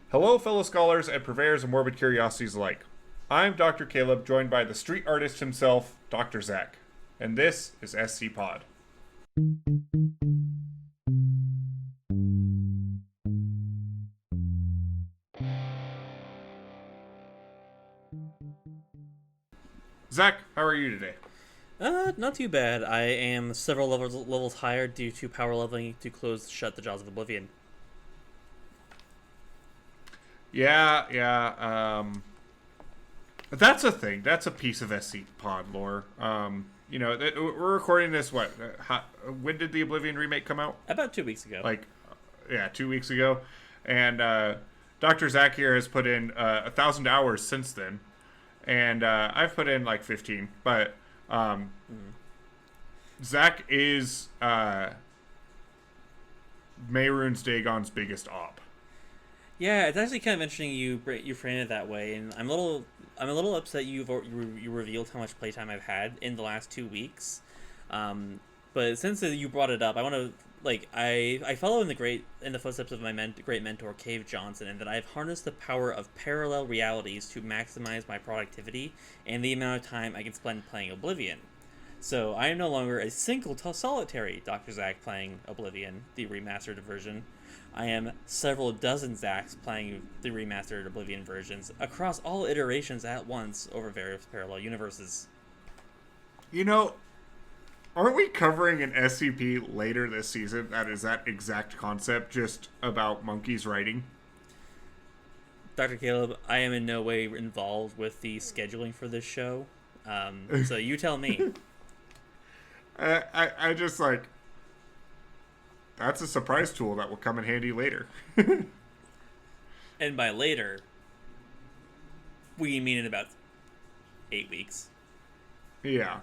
Hello, fellow scholars and purveyors of morbid curiosities alike. I'm Dr. Caleb, joined by the street artist himself, Dr. Zach. And this is SCPod. Zach, how are you today? Not too bad. I am several levels higher due to power leveling to shut the jaws of oblivion. Yeah. That's a thing. That's a piece of SCPod lore. We're recording this, when did the Oblivion remake come out? About 2 weeks ago. 2 weeks ago. And Dr. Zach here has put in 1,000 hours since then. And I've put in 15. But Zach is Mehrunes Dagon's biggest op. Yeah, it's actually kind of interesting you frame it that way, and I'm a little upset you revealed how much playtime I've had in the last 2 weeks. But since you brought it up, I want to I follow in the footsteps of my great mentor Cave Johnson, and that I've harnessed the power of parallel realities to maximize my productivity and the amount of time I can spend playing Oblivion. So I am no longer a single solitary Dr. Zach playing Oblivion, the remastered version. I am several dozen Zachs playing the remastered Oblivion versions across all iterations at once over various parallel universes. Aren't we covering an SCP later this season that is that exact concept, just about monkeys writing? Dr. Caleb, I am in no way involved with the scheduling for this show, so you tell me. I just that's a surprise tool that will come in handy later. And by later, we mean in about 8 weeks. Yeah.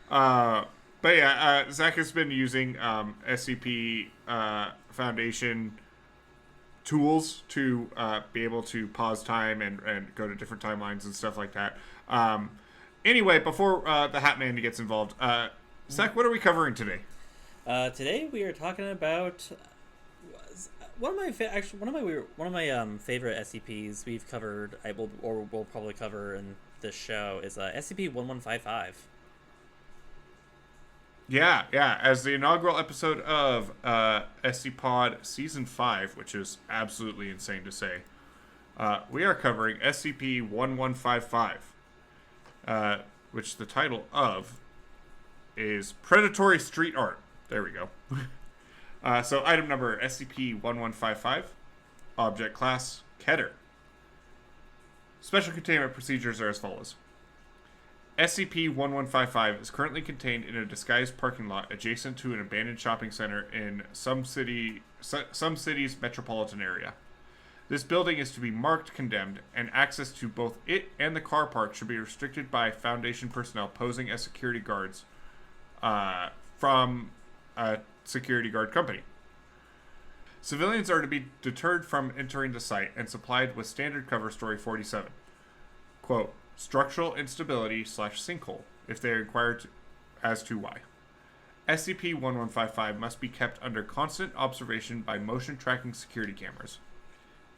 Zach has been using SCP Foundation tools to be able to pause time and go to different timelines and stuff like that. Anyway, before the Hat Man gets involved, Zach, what are we covering today? Today we are talking about one of my favorite SCPs we've covered. We'll probably cover in this show is SCP-1155. Yeah. As the inaugural episode of SCPod Season 5, which is absolutely insane to say, we are covering SCP-1155, which the title of is Predatory Street Art. There we go. So item number SCP-1155, object class Keter. Special containment procedures are as follows. SCP-1155 is currently contained in a disguised parking lot adjacent to an abandoned shopping center in some city's metropolitan area. This building is to be marked condemned, and access to both it and the car park should be restricted by Foundation personnel posing as security guards from a security guard company. Civilians are to be deterred from entering the site and supplied with standard cover story 47. Quote, structural instability / sinkhole, if they are inquired as to why. SCP-1155 must be kept under constant observation by motion tracking security cameras.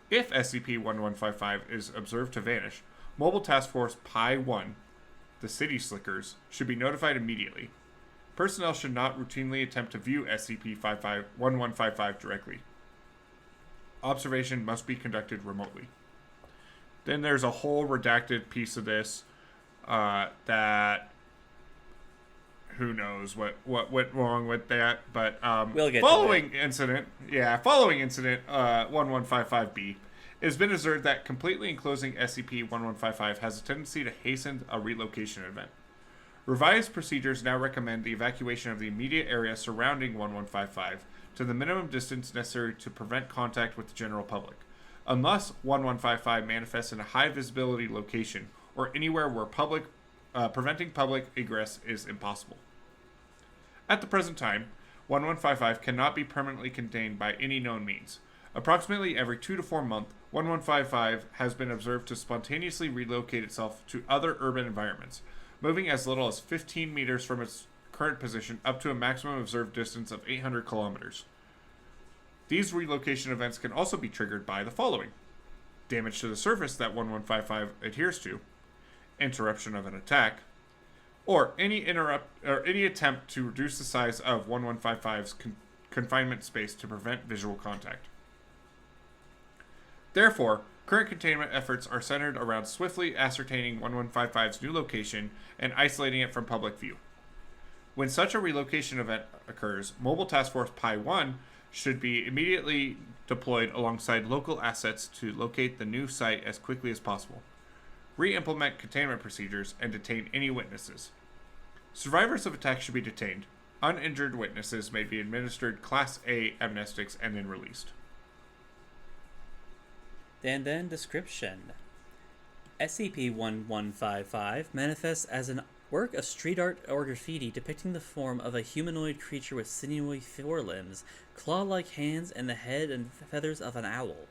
If SCP-1155 is observed to vanish, Mobile Task Force Pi-1, the City Slickers, should be notified immediately. Personnel should not routinely attempt to view SCP-1155 directly. Observation must be conducted remotely. Then there's a whole redacted piece of this that who knows what went wrong with that, but We'll get following incident 1155B, it has been observed that completely enclosing SCP-1155 has a tendency to hasten a relocation event. Revised procedures now recommend the evacuation of the immediate area surrounding 1155 to the minimum distance necessary to prevent contact with the general public, unless 1155 manifests in a high visibility location or anywhere where preventing public egress is impossible. At the present time, 1155 cannot be permanently contained by any known means. Approximately every 2 to 4 months, 1155 has been observed to spontaneously relocate itself to other urban environments, moving as little as 15 meters from its current position up to a maximum observed distance of 800 kilometers. These relocation events can also be triggered by the following. damage to the surface that 1155 adheres to, interruption of an attack, or any attempt to reduce the size of 1155's confinement space to prevent visual contact. Therefore, current containment efforts are centered around swiftly ascertaining 1155's new location and isolating it from public view. When such a relocation event occurs, Mobile Task Force Pi 1 should be immediately deployed alongside local assets to locate the new site as quickly as possible, re-implement containment procedures, and detain any witnesses. Survivors of attacks should be detained. Uninjured witnesses may be administered Class A amnestics and then released. And then description. SCP-1155 manifests as an work of street art or graffiti depicting the form of a humanoid creature with sinewy forelimbs, claw-like hands, and the head and feathers of an owl.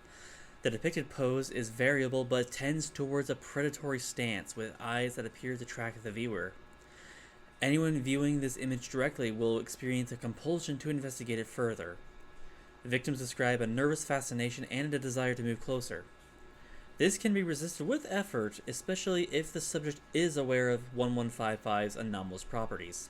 The depicted pose is variable but tends towards a predatory stance with eyes that appear to track the viewer. Anyone viewing this image directly will experience a compulsion to investigate it further. The victims describe a nervous fascination and a desire to move closer. This can be resisted with effort, especially if the subject is aware of 1155's anomalous properties.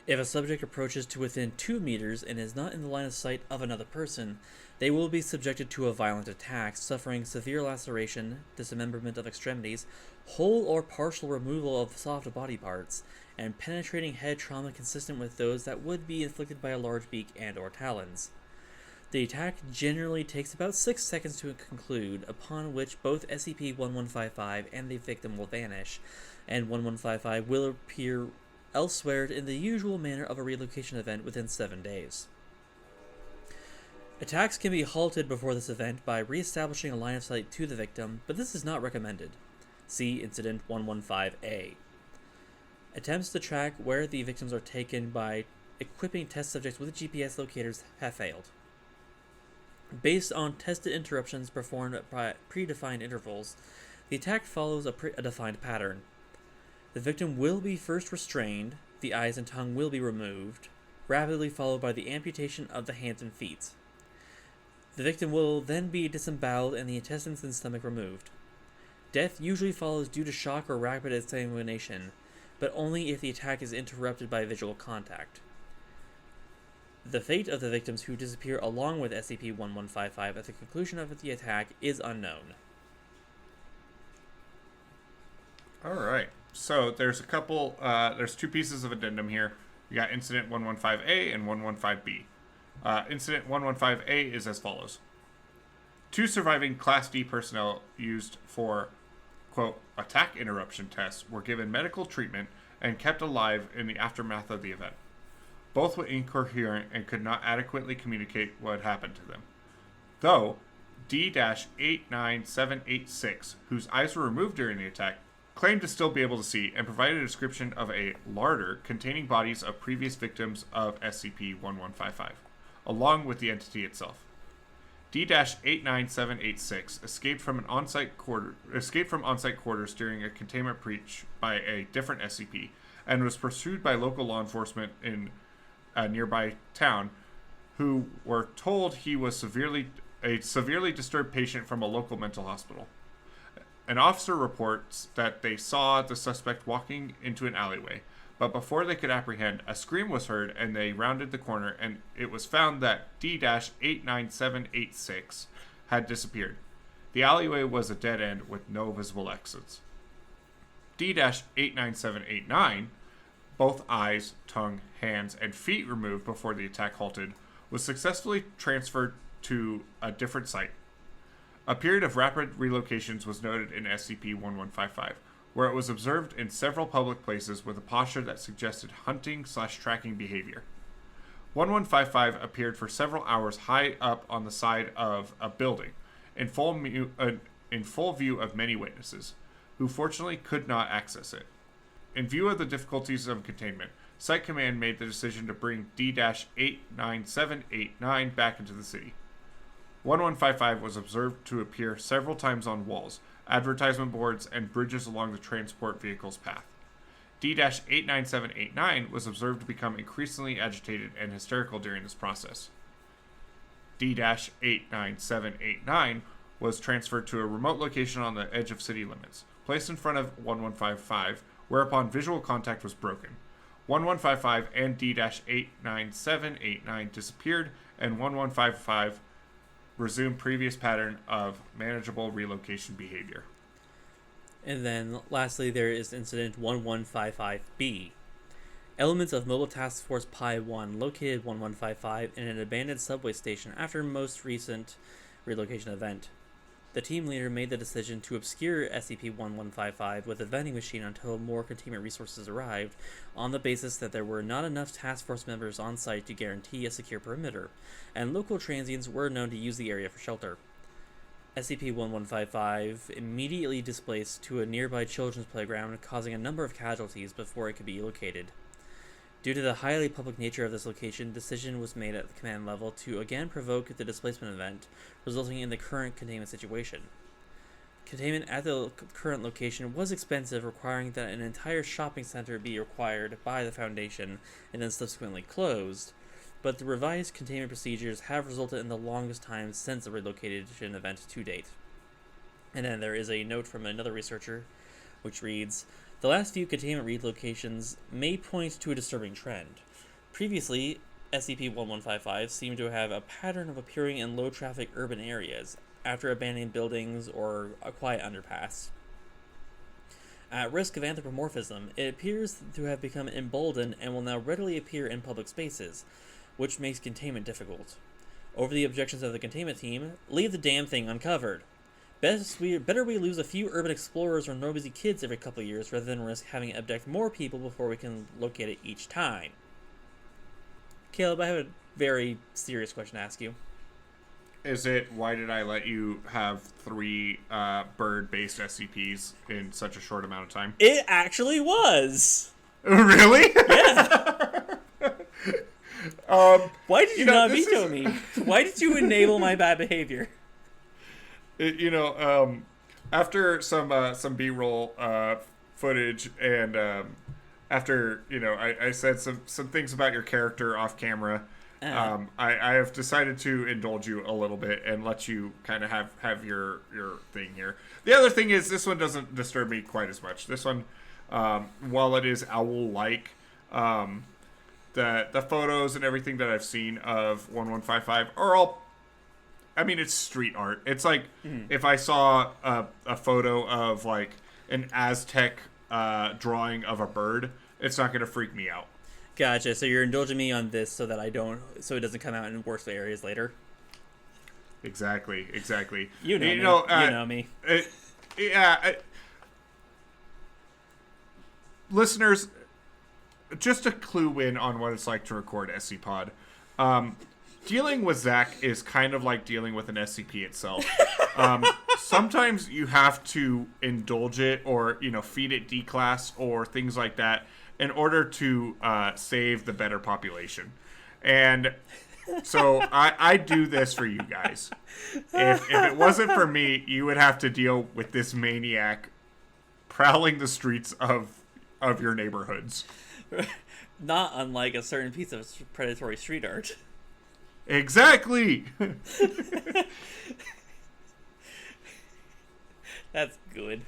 If a subject approaches to within 2 meters and is not in the line of sight of another person, they will be subjected to a violent attack, suffering severe laceration, dismemberment of extremities, whole or partial removal of soft body parts, and penetrating head trauma consistent with those that would be inflicted by a large beak and or talons. The attack generally takes about 6 seconds to conclude, upon which both SCP-1155 and the victim will vanish, and 1155 will appear elsewhere in the usual manner of a relocation event within 7 days. Attacks can be halted before this event by re-establishing a line of sight to the victim, but this is not recommended. See Incident 115A. Attempts to track where the victims are taken by equipping test subjects with GPS locators have failed. Based on tested interruptions performed at predefined intervals, the attack follows a defined pattern. The victim will be first restrained, the eyes and tongue will be removed, rapidly followed by the amputation of the hands and feet. The victim will then be disemboweled and the intestines and stomach removed. Death usually follows due to shock or rapid exsanguination, but only if the attack is interrupted by visual contact. The fate of the victims who disappear along with SCP-1155 at the conclusion of the attack is unknown. Alright, so there's there's 2 pieces of addendum here. You got Incident 115A and 115B. Incident 115A is as follows. 2 surviving Class D personnel used for, quote, attack interruption tests were given medical treatment and kept alive in the aftermath of the event. Both were incoherent and could not adequately communicate what had happened to them. Though D-89786, whose eyes were removed during the attack, claimed to still be able to see and provided a description of a larder containing bodies of previous victims of SCP-1155, along with the entity itself. D-89786 escaped from on-site quarters during a containment breach by a different SCP and was pursued by local law enforcement in a nearby town, who were told he was a severely disturbed patient from a local mental hospital. An officer reports that they saw the suspect walking into an alleyway, but before they could apprehend, a scream was heard and they rounded the corner, and it was found that D-89786 had disappeared. The alleyway was a dead end with no visible exits. D-89789, both eyes, tongue, hands, and feet removed before the attack halted, was successfully transferred to a different site. A period of rapid relocations was noted in SCP-1155, where it was observed in several public places with a posture that suggested hunting/tracking behavior. 1155 appeared for several hours high up on the side of a building, in full view of many witnesses, who fortunately could not access it. In view of the difficulties of containment, Site Command made the decision to bring D-89789 back into the city. 1155 was observed to appear several times on walls, advertisement boards, and bridges along the transport vehicle's path. D-89789 was observed to become increasingly agitated and hysterical during this process. D-89789 was transferred to a remote location on the edge of city limits, placed in front of 1155, whereupon visual contact was broken. 1155 and D-89789 disappeared, and 1155 resumed previous pattern of manageable relocation behavior. And then, lastly, there is Incident 1155B. Elements of Mobile Task Force Pi 1 located 1155 in an abandoned subway station after most recent relocation event. The team leader made the decision to obscure SCP-1155 with a vending machine until more containment resources arrived, on the basis that there were not enough task force members on site to guarantee a secure perimeter, and local transients were known to use the area for shelter. SCP-1155 immediately displaced to a nearby children's playground, causing a number of casualties before it could be located. Due to the highly public nature of this location, decision was made at the command level to again provoke the displacement event, resulting in the current containment situation. Containment at the current location was expensive, requiring that an entire shopping center be acquired by the Foundation and then subsequently closed, but the revised containment procedures have resulted in the longest time since the relocation event to date. And then there is a note from another researcher, which reads, "The last few containment relocations may point to a disturbing trend. Previously, SCP-1155 seemed to have a pattern of appearing in low-traffic urban areas, after abandoned buildings or a quiet underpass. At risk of anthropomorphism, it appears to have become emboldened and will now readily appear in public spaces, which makes containment difficult. Over the objections of the containment team, leave the damn thing uncovered. Better we lose a few urban explorers or nosy kids every couple of years rather than risk having it abduct more people before we can locate it each time." Caleb, I have a very serious question to ask you. Is it, why did I let you have 3 bird-based SCPs in such a short amount of time? It actually was! Really? Yeah! Why did you not veto me? Why did you enable my bad behavior? After some B-roll footage and after I said some things about your character off camera, I have decided to indulge you a little bit and let you kind of have your thing here. The other thing is, this one doesn't disturb me quite as much. This one, while it is owl-like, the photos and everything that I've seen of 1155 are all, I mean, it's street art. It's like if I saw a photo of like an Aztec drawing of a bird, it's not going to freak me out. Gotcha. So you're indulging me on this so that so it doesn't come out in worse areas later. Exactly. You know me. Listeners, just a clue in on what it's like to record SCPod. Dealing with Zach is kind of like dealing with an SCP itself. Sometimes you have to indulge it or, feed it D-class or things like that in order to save the better population. And so I do this for you guys. If it wasn't for me, you would have to deal with this maniac prowling the streets of your neighborhoods. Not unlike a certain piece of predatory street art. Exactly. That's good.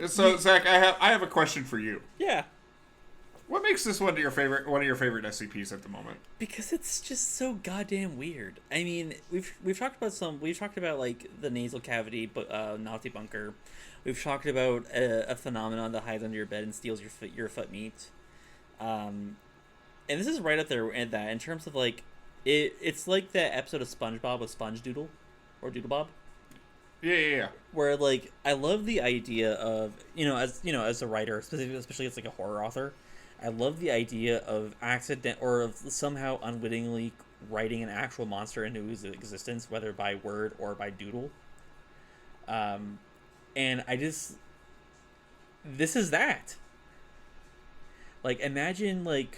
So Zach, I have a question for you. Yeah. What makes this one of your favorite SCPs at the moment? Because it's just so goddamn weird. I mean, we've talked about like the nasal cavity, Nazi bunker. We've talked about a phenomenon that hides under your bed and steals your foot meat. And this is right up there at that in terms of like it's like that episode of SpongeBob with Sponge Doodle or Doodle Bob. Yeah. Where like I love the idea of as a writer, especially as like a horror author, I love the idea of of somehow unwittingly writing an actual monster into his existence, whether by word or by doodle. And this is that. Like, imagine like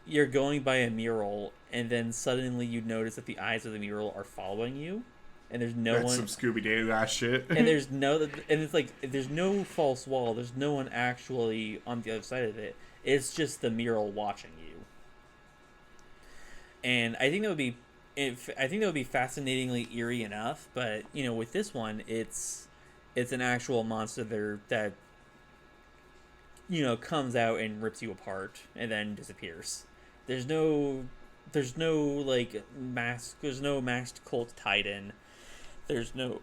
you're going by a mural and then suddenly you notice that the eyes of the mural are following you. And there's no That's one. Some Scooby-Doo ass shit. And it's like there's no false wall. There's no one actually on the other side of it. It's just the mural watching you. And I think that would be I think that would be fascinatingly eerie enough, but with this one, it's an actual monster there that comes out and rips you apart and then disappears. There's no like there's no masked cult tied in. There's no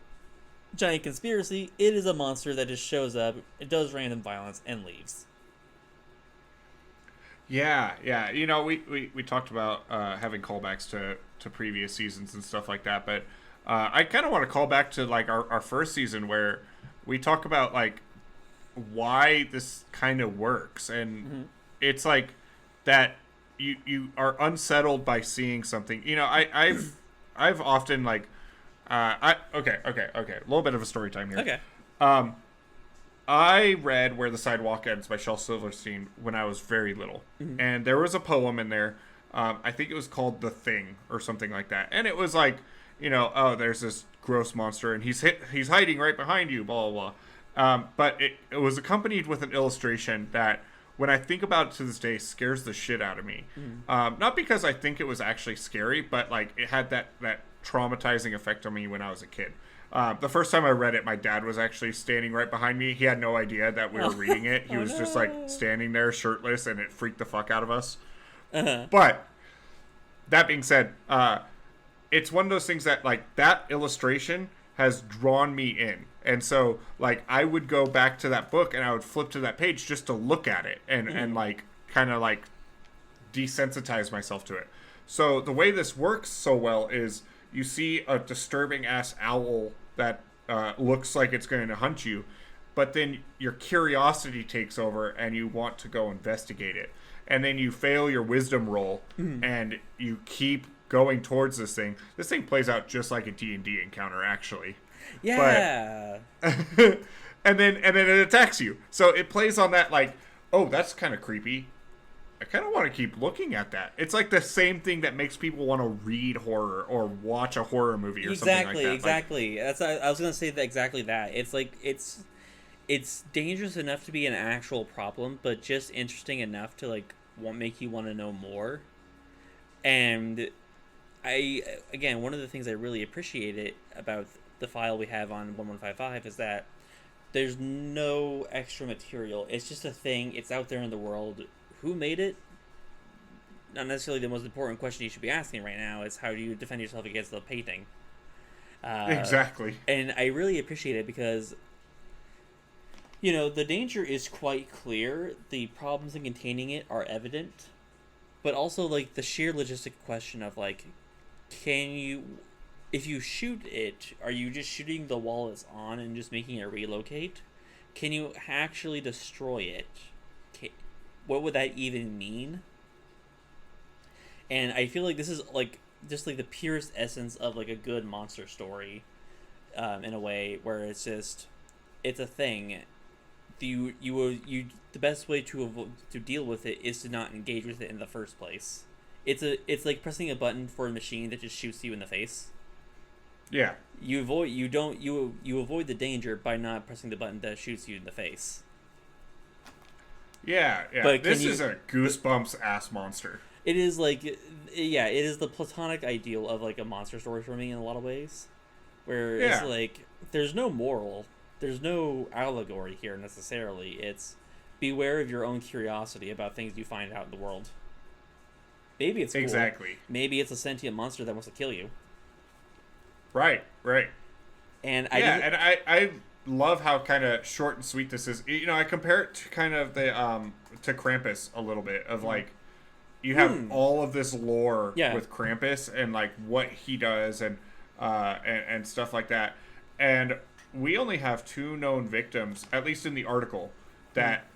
giant conspiracy. It is a monster that just shows up, it does random violence, and leaves. Yeah, yeah. We talked about having callbacks to previous seasons and stuff like that, but I kind of want to call back to like our first season where we talk about like why this kind of works, and it's like that you are unsettled by seeing something. I've often like okay, a little bit of a story time here. Okay. I read Where the Sidewalk Ends by Shel Silverstein when I was very little. And there was a poem in there. I think it was called The Thing or something like that. And it was like, there's this gross monster and he's hiding right behind you, blah, blah, blah. But it was accompanied with an illustration that, when I think about it to this day, scares the shit out of me. Not because I think it was actually scary, but like it had that traumatizing effect on me when I was a kid. The first time I read it, my dad was actually standing right behind me. He had no idea that we were reading it. He was just like standing there shirtless, and it freaked the fuck out of us. But that being said, it's one of those things that like that illustration has drawn me in. And so like I would go back to that book and I would flip to that page just to look at it and like kind of like desensitize myself to it. So the way this works so well is you see a disturbing ass owl that looks like it's going to hunt you, but then your curiosity takes over and you want to go investigate it. And then you fail your wisdom roll and you keep going towards this thing. This thing plays out just like a D&D encounter, actually. Yeah. But, and then it attacks you. So it plays on that like, oh, that's kind of creepy. I kind of want to keep looking at that. It's like the same thing that makes people want to read horror or watch a horror movie or something like that. Exactly. That's I was gonna say exactly that. It's like it's dangerous enough to be an actual problem, but just interesting enough to like make you want to know more. And again, one of the things I really appreciate about the file we have on 1155 is that there's no extra material. It's just a thing. It's out there in the world. Who made it? Not necessarily the most important question you should be asking right now. Is how do you defend yourself against the painting? Exactly. And I really appreciate it because, the danger is quite clear. The problems in containing it are evident. But also, like, the sheer logistic question of, like, if you shoot it, are you just shooting the wall it's on and just making it relocate? Can you actually destroy it? What would that even mean? And I feel like this is like just like the purest essence of like a good monster story, in a way where it's a thing. The best way to deal with it is to not engage with it in the first place. It's like pressing a button for a machine that just shoots you in the face. Yeah. You avoid the danger by not pressing the button that shoots you in the face. Yeah. But this is a goosebumps ass monster. It is like, yeah, it is the platonic ideal of like a monster story for me in a lot of ways, where it's like there's no moral, there's no allegory here necessarily. It's beware of your own curiosity about things you find out in the world. Maybe it's cool. Exactly. Maybe it's a sentient monster that wants to kill you. Right. And I love how kind of short and sweet this is. I compare it to kind of the to Krampus a little bit of like you have all of this lore with Krampus and like what he does and stuff like that. And we only have 2 known victims, at least in the article, that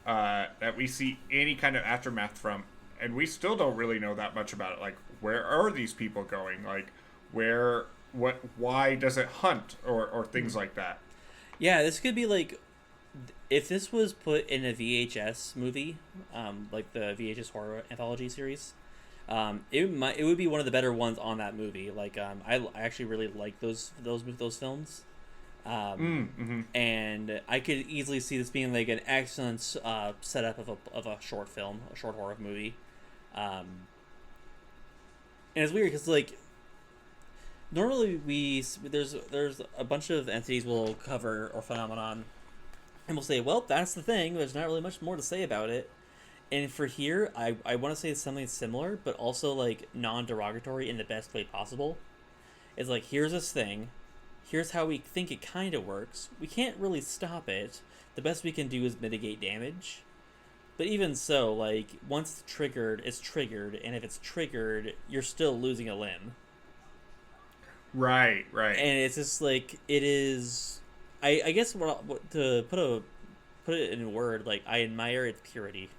we see any kind of aftermath from, and we still don't really know that much about it. Like, where are these people going? Like, why does it hunt or things like that? Yeah, this could be like, if this was put in a VHS movie, like the VHS horror anthology series, it would be one of the better ones on that movie. Like, I actually really like those films, and I could easily see this being like an excellent setup of a short film, a short horror movie. And it's weird because like normally there's a bunch of entities we'll cover or phenomenon, and we'll say, well, that's the thing. There's not really much more to say about it. And for here, I want to say something similar, but also like non-derogatory in the best way possible. It's like, here's this thing. Here's how we think it kind of works. We can't really stop it. The best we can do is mitigate damage. But even so, like, once triggered, it's triggered, and if it's triggered, you're still losing a limb. Right. And it's just like, it is. I guess to put it in a word, like, I admire its purity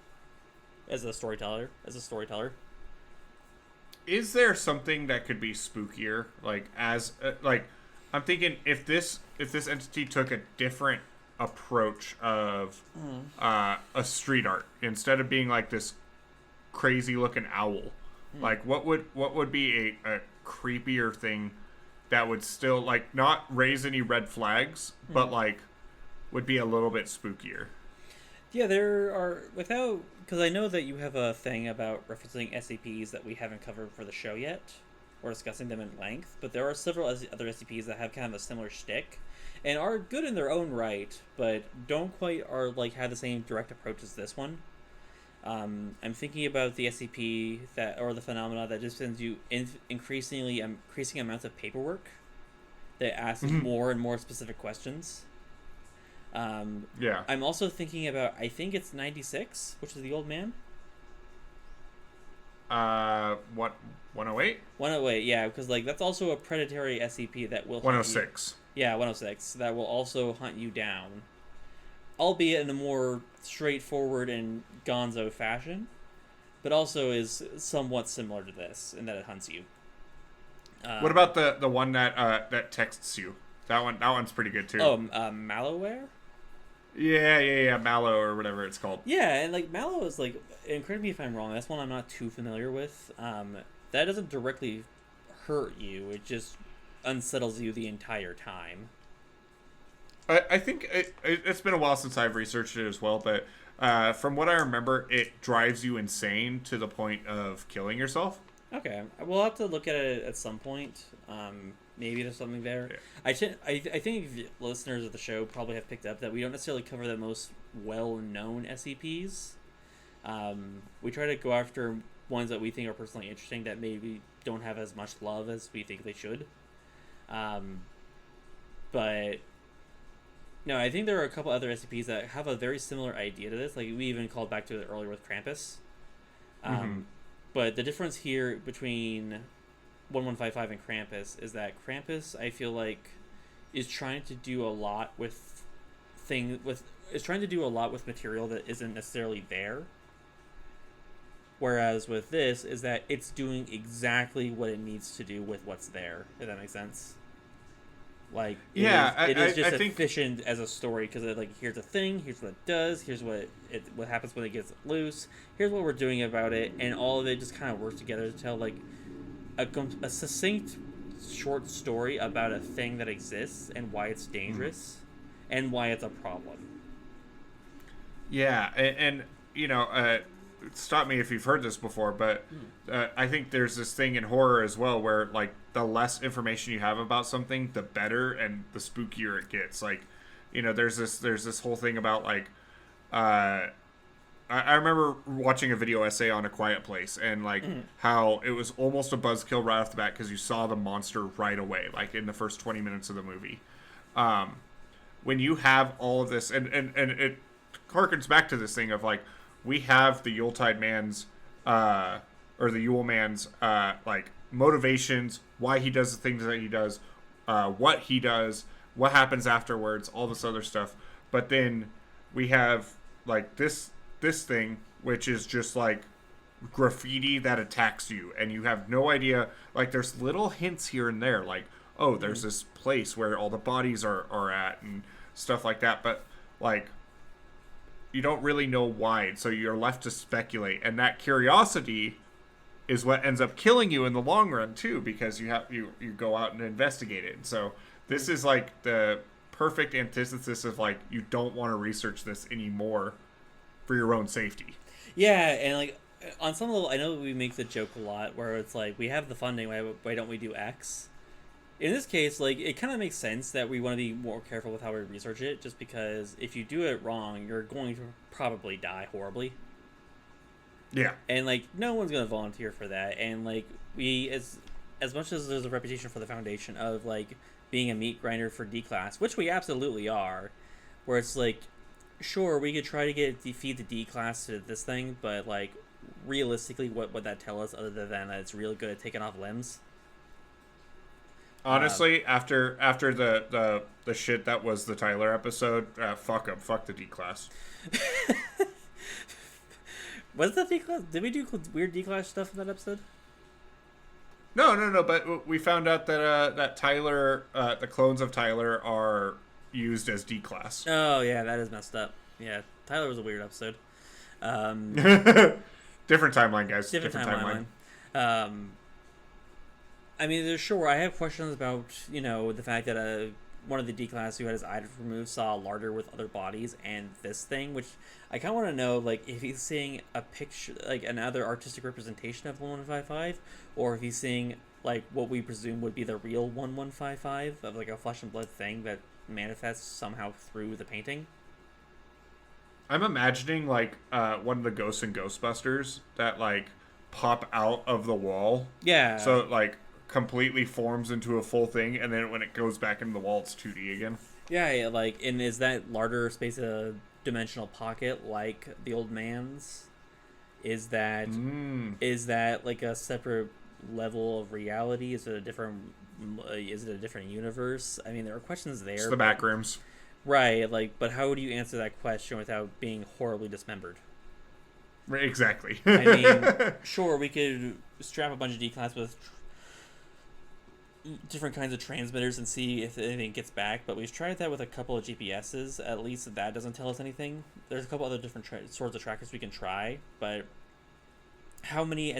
as a storyteller. Is there something that could be spookier? Like, I'm thinking if this entity took a different approach of a street art instead of being like this crazy looking owl, like what would be a creepier thing that would still like not raise any red flags, but like would be a little bit spookier? Yeah, there are, without, because I know that you have a thing about referencing SCPs that we haven't covered for the show yet, or discussing them in length, but there are several other SCPs that have kind of a similar shtick, and are good in their own right, but don't quite have the same direct approach as this one. I'm thinking about the SCP or the phenomena that just sends you increasing amounts of paperwork that asks more and more specific questions. Yeah. I'm also thinking about, I think it's 96, which is the old man. What, 108? 108, yeah, because like that's also a predatory SCP that will 106. Yeah, 106. That will also hunt you down, albeit in a more straightforward and gonzo fashion, but also is somewhat similar to this in that it hunts you. What about the one that texts you? That one's pretty good too. Oh, Malware? Yeah, Mallow or whatever it's called. Yeah, and like Mallow is like, and correct me if I'm wrong, that's one I'm not too familiar with. That doesn't directly hurt you, it just unsettles you the entire time. I think it's been a while since I've researched it as well, but from what I remember, it drives you insane to the point of killing yourself. Okay, we'll have to look at it at some point. Maybe there's something there. Yeah. I think the listeners of the show probably have picked up that we don't necessarily cover the most well-known SCPs. We try to go after ones that we think are personally interesting that maybe don't have as much love as we think they should. But no, I think there are a couple other SCPs that have a very similar idea to this. Like we even called back to it earlier with Krampus. But the difference here between 1155 and Krampus is that Krampus, I feel like, is trying to do a lot with material that isn't necessarily there. Whereas with this is that it's doing exactly what it needs to do with what's there. If that makes sense. Like it is just efficient as a story because like here's a thing, here's what it does, here's what happens when it gets loose, here's what we're doing about it, and all of it just kind of works together to tell like a succinct short story about a thing that exists and why it's dangerous and why it's a problem. Yeah, and you know, stop me if you've heard this before, but I think there's this thing in horror as well where like the less information you have about something, the better and the spookier it gets. Like, you know, there's this whole thing about like I remember watching a video essay on A Quiet Place and like how it was almost a buzzkill right off the bat because you saw the monster right away, like in the first 20 minutes of the movie. When you have all of this, and it harkens back to this thing of like, we have the Yuletide Man's, or the Yule Man's, like motivations, why he does the things that he does, what he does, what happens afterwards, all this other stuff. But then we have like this thing, which is just like graffiti that attacks you, and you have no idea. Like there's little hints here and there, like, oh, there's this place where all the bodies are at and stuff like that. But like, you don't really know why, so you're left to speculate, and that curiosity is what ends up killing you in the long run too, because you go out and investigate it. So this is like the perfect antithesis of like, you don't want to research this anymore for your own safety. Yeah, and like on some level, I know we make the joke a lot where it's like, we have the funding, why don't we do X? In this case, like, it kind of makes sense that we want to be more careful with how we research it, just because if you do it wrong, you're going to probably die horribly. Yeah. And, like, no one's going to volunteer for that. And, like, we, as much as there's a reputation for the Foundation of, like, being a meat grinder for D-Class, which we absolutely are, where it's like, sure, we could try to feed the D-Class to this thing, but, like, realistically, what would that tell us other than that it's really good at taking off limbs? Honestly, after the shit that was the Tyler episode, fuck them, fuck the D-Class. Was that D-Class? Did we do weird D-Class stuff in that episode? No. But we found out that that Tyler, the clones of Tyler, are used as D-Class. Oh yeah, that is messed up. Yeah, Tyler was a weird episode. Different timeline, guys. Different timeline. I mean, there's sure. I have questions about the fact that one of the D-Class who had his eye removed saw a larder with other bodies and this thing, which I kind of want to know, like, if he's seeing a picture, like another artistic representation of 1155, or if he's seeing like what we presume would be the real 1155 of like a flesh and blood thing that manifests somehow through the painting. I'm imagining like one of the ghosts in Ghostbusters that like pop out of the wall. Yeah. So it like completely forms into a full thing, and then when it goes back into the wall, it's 2D again. Yeah, like, and is that larder space a dimensional pocket like the old man's? Is that like a separate level of reality? Is it a different universe? I mean, there are questions there. It's the back rooms. Right, like, but how would you answer that question without being horribly dismembered? Exactly. I mean, sure, we could strap a bunch of D-Class with different kinds of transmitters and see if anything gets back, but we've tried that with a couple of GPSs. At least that doesn't tell us anything. There's a couple other different sorts of trackers we can try, but how many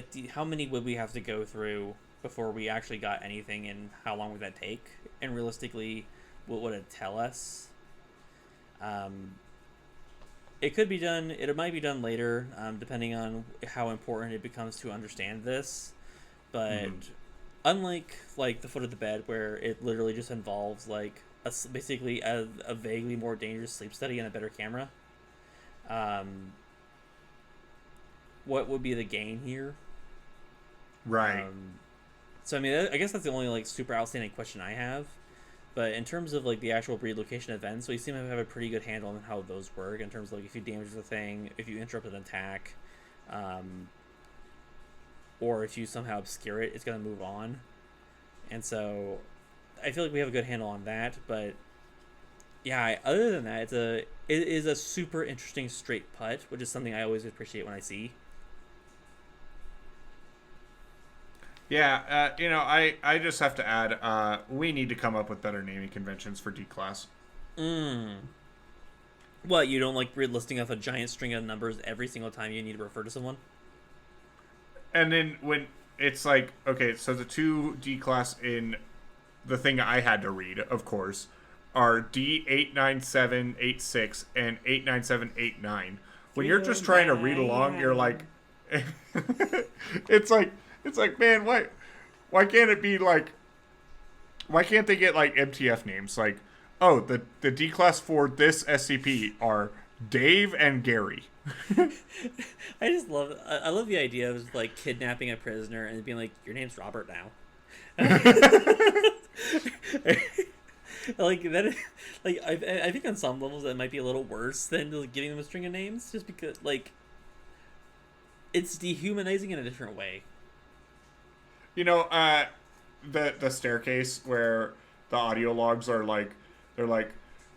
would we have to go through before we actually got anything, and how long would that take? And realistically, what would it tell us? It could be done. It might be done later, depending on how important it becomes to understand this. But unlike like the foot of the bed, where it literally just involves like basically a vaguely more dangerous sleep study and a better camera, what would be the gain here? Right. So I mean, I guess that's the only like super outstanding question I have. But in terms of like the actual breed location events, we seem to have a pretty good handle on how those work in terms of like if you damage the thing, if you interrupt an attack, or if you somehow obscure it, it's going to move on. And so I feel like we have a good handle on that. But yeah, other than that, it is a super interesting straight putt, which is something I always appreciate when I see. Yeah, I just have to add, we need to come up with better naming conventions for D-Class. What, you don't like listing off a giant string of numbers every single time you need to refer to someone? And then when it's like, okay, so the two D-Class in the thing I had to read, of course, are D89786 and 89789. When you're just trying to read along, you're like, it's like, man, why can't it be like, why can't they get like MTF names? Like, oh, the D-Class for this SCP are Dave and Gary. I love the idea of like kidnapping a prisoner and being like, your name's Robert now. Like that, like I think on some levels that might be a little worse than like, giving them a string of names, just because like it's dehumanizing in a different way. The staircase where the audio logs are like, they're like,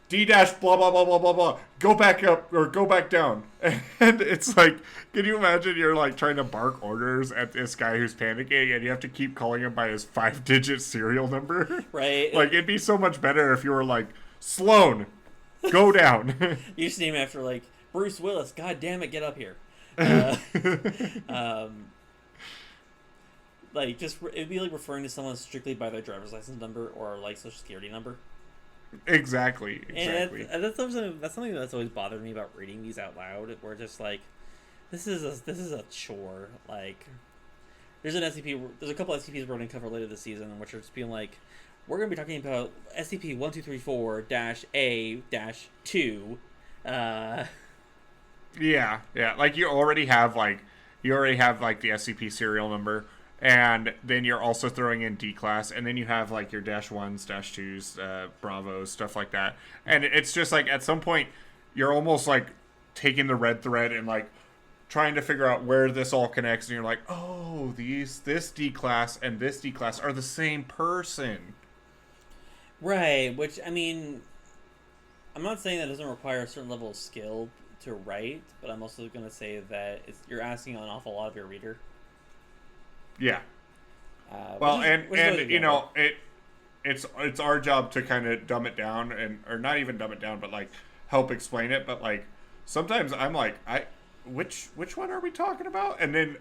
D dash blah blah blah blah blah blah, go back up or go back down. And it's like, can you imagine you're like trying to bark orders at this guy who's panicking and you have to keep calling him by his 5-digit serial number? Right. Like, it'd be so much better if you were like, Sloan, go down. You just name after like Bruce Willis. God damn it, get up here. Like, just it'd be like referring to someone strictly by their driver's license number or like social security number. Exactly. And that's something that's always bothered me about reading these out loud. Where just like, this is a chore. Like, there's a couple SCPs we're going to cover later this season, in which are just being like, we're going to be talking about SCP-1234-A-2. Uh, Yeah, yeah. Like you already have like the SCP serial number, and then you're also throwing in D class, and then you have like your dash ones, dash twos, bravos, stuff like that. And it's just like at some point you're almost like taking the red thread and like trying to figure out where this all connects, and you're like, oh, this D class and this D class are the same person. right, which, I mean, I'm not saying that doesn't require a certain level of skill to write, but I'm also going to say that you're asking an awful lot of your reader. Yeah. Well, and really you know it's our job to kind of dumb it down, and or not even dumb it down, but like help explain it. But like sometimes I'm like, which one are we talking about? And then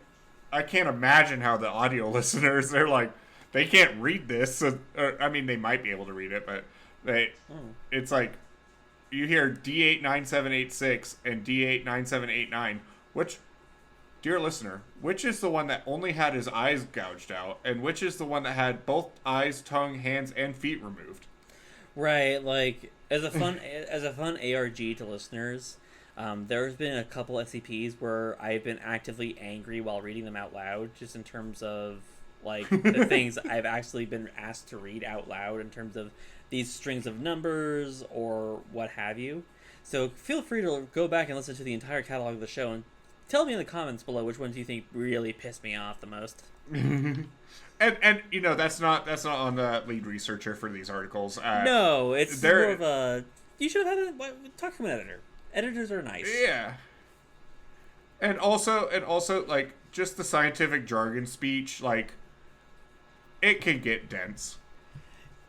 I can't imagine how the audio listeners, they're like, they can't read this. So, or, I mean, they might be able to read it, but it's like you hear D89786 and D89789, which, dear listener, which is the one that only had his eyes gouged out, and which is the one that had both eyes, tongue, hands, and feet removed? Right, like as a fun ARG to listeners, there's been a couple SCPs where I've been actively angry while reading them out loud, just in terms of like the things I've actually been asked to read out loud in terms of these strings of numbers or what have you. So feel free to go back and listen to the entire catalog of the show and tell me in the comments below which ones you think really pissed me off the most. and you know that's not on the lead researcher for these articles. No, it's more of a, you should have had talk to an editor. Editors are nice. Yeah. And also like just the scientific jargon speech, like it can get dense.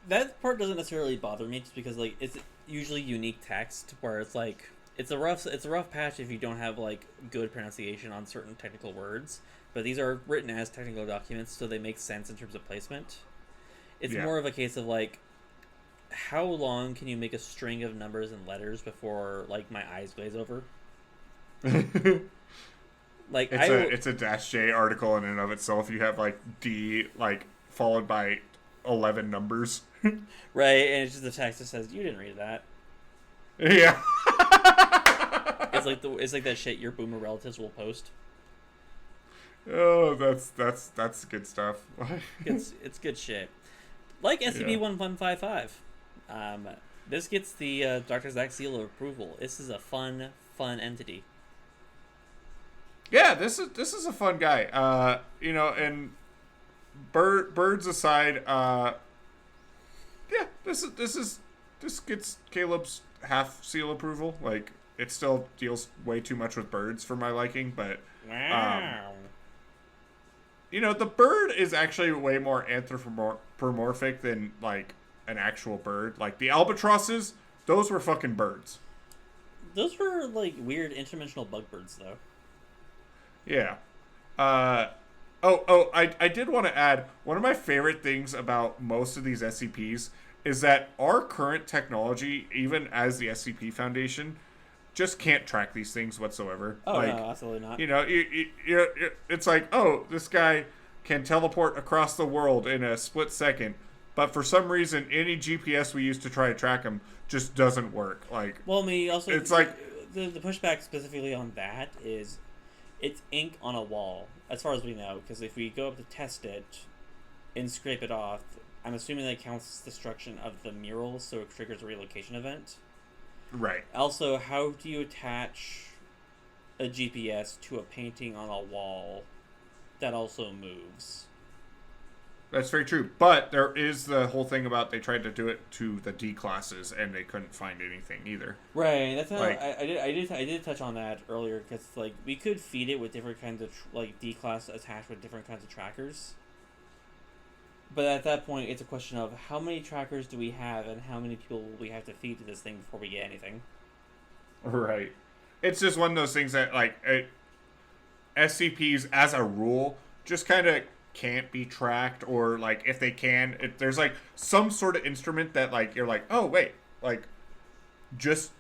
That part doesn't necessarily bother me, just because like it's usually unique text where it's like it's a rough patch if you don't have like good pronunciation on certain technical words. But these are written as technical documents, so they make sense in terms of placement. It's more of a case of like, how long can you make a string of numbers and letters before like my eyes glaze over? Like it's a dash J article in and of itself. You have like D like followed by 11 numbers. Right, and it's just the text that says you didn't read that. Yeah. It's like that shit your boomer relatives will post. Oh, that's good stuff. It's good shit. Like SCP-1155. This gets the Dr. Zach seal of approval. This is a fun entity. Yeah, this is a fun guy. You know, and birds aside, yeah, this gets Caleb's half seal approval. Like, it still deals way too much with birds for my liking, but Wow. You know, the bird is actually way more anthropomorphic than like an actual bird. Like the albatrosses, those were fucking birds. Those were like weird interdimensional bug birds, though. Yeah. I did want to add, one of my favorite things about most of these SCPs is that our current technology, even as the SCP Foundation, just can't track these things whatsoever. Oh, like, no, absolutely not. You know, it's like, oh, this guy can teleport across the world in a split second, but for some reason, any GPS we use to try to track him just doesn't work. Like, well, I mean, also, it's like the pushback specifically on that is it's ink on a wall, as far as we know, because if we go up to test it and scrape it off, I'm assuming that counts as destruction of the mural, so it triggers a relocation event. Right. Also, how do you attach a GPS to a painting on a wall that also moves? That's very true. But there is the whole thing about they tried to do it to the D classes and they couldn't find anything either. Right. That's like, I did touch on that earlier, because like we could feed it with different kinds of like D class attached with different kinds of trackers. But at that point, it's a question of how many trackers do we have and how many people will we have to feed to this thing before we get anything. Right. It's just one of those things that, like, SCPs, as a rule, just kind of can't be tracked. Or, like, if they can, there's, like, some sort of instrument that, like, you're like, oh, wait. Like, just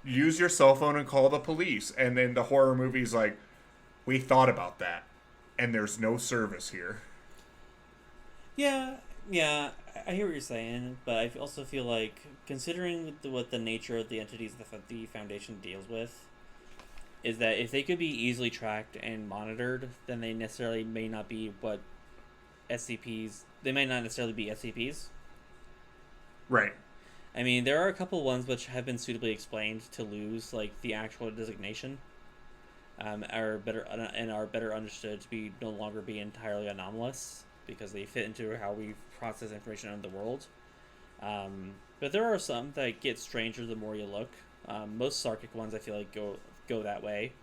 use your cell phone and call the police. And then the horror movie's like, we thought about that. And there's no service here. Yeah, Yeah, I hear what you're saying, but I also feel like, considering what the nature of the entities that the Foundation deals with, is that if they could be easily tracked and monitored, then they necessarily may not be what SCPs. They may not necessarily be SCPs. Right. I mean, there are a couple ones which have been suitably explained to lose like the actual designation, are better understood to be no longer be entirely anomalous because they fit into how we process information in the world. But there are some that get stranger the more you look. Most Sarkic ones I feel like go that way.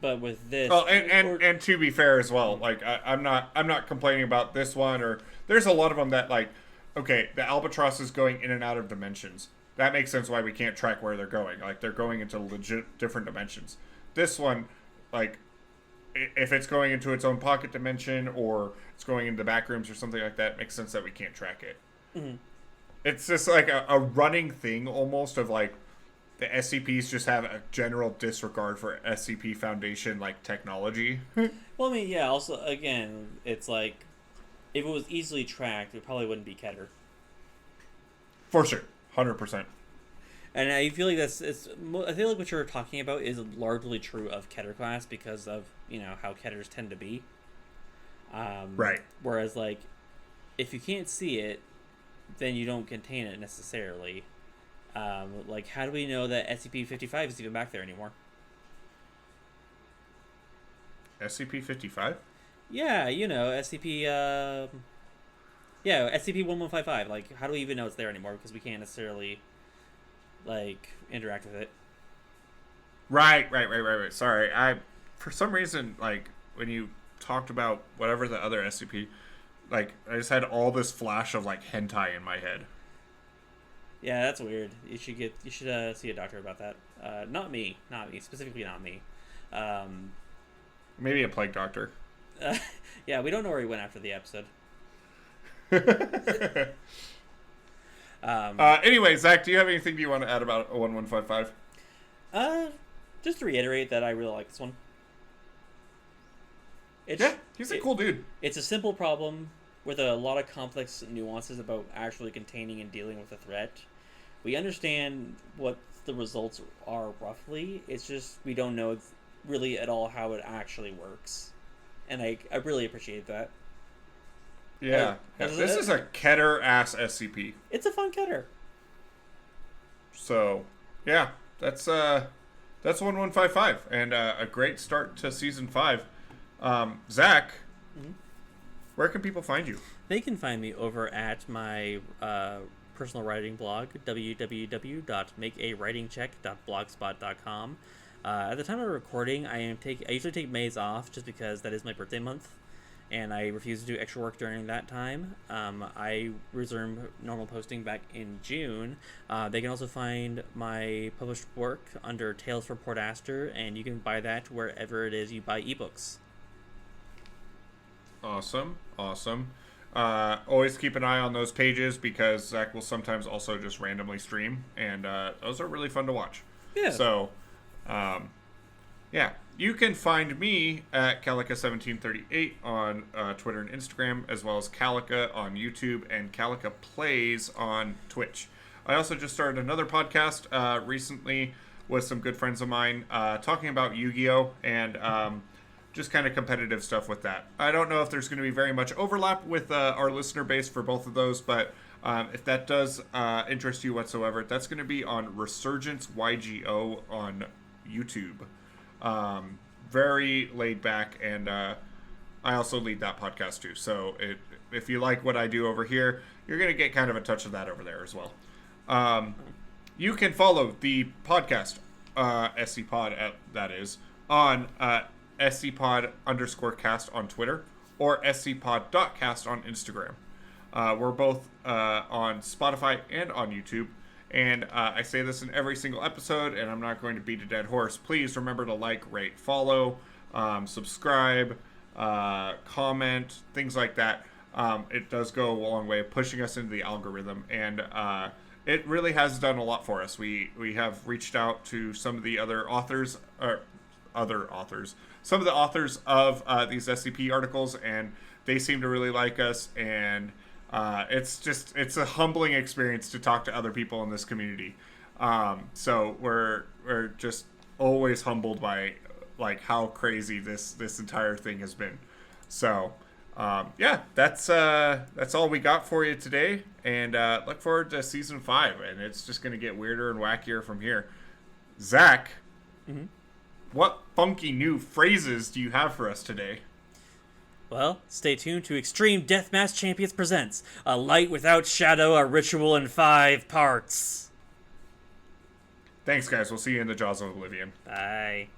But with this, well, and to be fair as well, like I'm not complaining about this one, or there's a lot of them that like, okay, the albatross is going in and out of dimensions. That makes sense why we can't track where they're going. Like they're going into legit different dimensions. This one, like, if it's going into its own pocket dimension or it's going into the back rooms or something like that, it makes sense that we can't track it. Mm-hmm. It's just like a running thing almost of like the SCPs just have a general disregard for SCP Foundation like technology. Well, I mean, yeah. Also, again, it's like if it was easily tracked, it probably wouldn't be Keter. For sure, 100%. And I feel like I feel like what you're talking about is largely true of Keter class because of how Keters tend to be. Right. Whereas, like, if you can't see it, then you don't contain it necessarily. Like, how do we know that SCP-55 is even back there anymore? SCP-55? Yeah, SCP. Yeah, SCP-1155. Like, how do we even know it's there anymore? Because we can't necessarily like interact with it. Right. Sorry, for some reason, like when you talked about whatever the other SCP, like I just had all this flash of like hentai in my head. Yeah, that's weird. You should see a doctor about that. Not me, specifically not me. Maybe a plague doctor. Yeah, we don't know where he went after the episode. Anyway, Zach, do you have anything you want to add about 1155? Just to reiterate that I really like this one. He's a cool dude. It's a simple problem with a lot of complex nuances about actually containing and dealing with a threat. We understand what the results are roughly. It's just we don't know really at all how it actually works. And I really appreciate that. Yeah. This is a Keter-ass SCP. It's a fun Keter. So, yeah, that's 1155 and a great start to season 5. Zach, where can people find you? They can find me over at my personal writing blog, www.makeawritingcheck.blogspot.com. At the time of recording, I usually take May's off just because that is my birthday month, and I refuse to do extra work during that time. I resume normal posting back in June. They can also find my published work under Tales from Port Aster, and you can buy that wherever it is you buy ebooks. Awesome. Always keep an eye on those pages because Zach will sometimes also just randomly stream, and those are really fun to watch. Yeah. So, yeah. You can find me at Calica1738 on Twitter and Instagram, as well as Calica on YouTube and Calica Plays on Twitch. I also just started another podcast recently with some good friends of mine talking about Yu-Gi-Oh! And just kind of competitive stuff with that. I don't know if there's going to be very much overlap with our listener base for both of those, but if that does interest you whatsoever, that's going to be on Resurgence YGO on YouTube. Very laid back, and I also lead that podcast too. So if you like what I do over here, you're going to get kind of a touch of that over there as well. You can follow the podcast, SCPod, that is, on SCPod_cast on Twitter or SCPod.cast on Instagram. We're both on Spotify and on YouTube. And I say this in every single episode, and I'm not going to beat a dead horse. Please remember to like, rate, follow, subscribe, comment, things like that. It does go a long way of pushing us into the algorithm, and it really has done a lot for us. We have reached out to some of the other authors, some of the authors of these SCP articles, and They seem to really like us, and it's a humbling experience to talk to other people in this community. So we're just always humbled by like how crazy this entire thing has been. So yeah, that's all we got for you today, and look forward to season 5, and it's just gonna get weirder and wackier from here. Zach, what funky new phrases do you have for us today? Well, stay tuned to Extreme Deathmatch Champions presents A Light Without Shadow, a Ritual in 5 parts. Thanks, guys. We'll see you in the Jaws of Oblivion. Bye.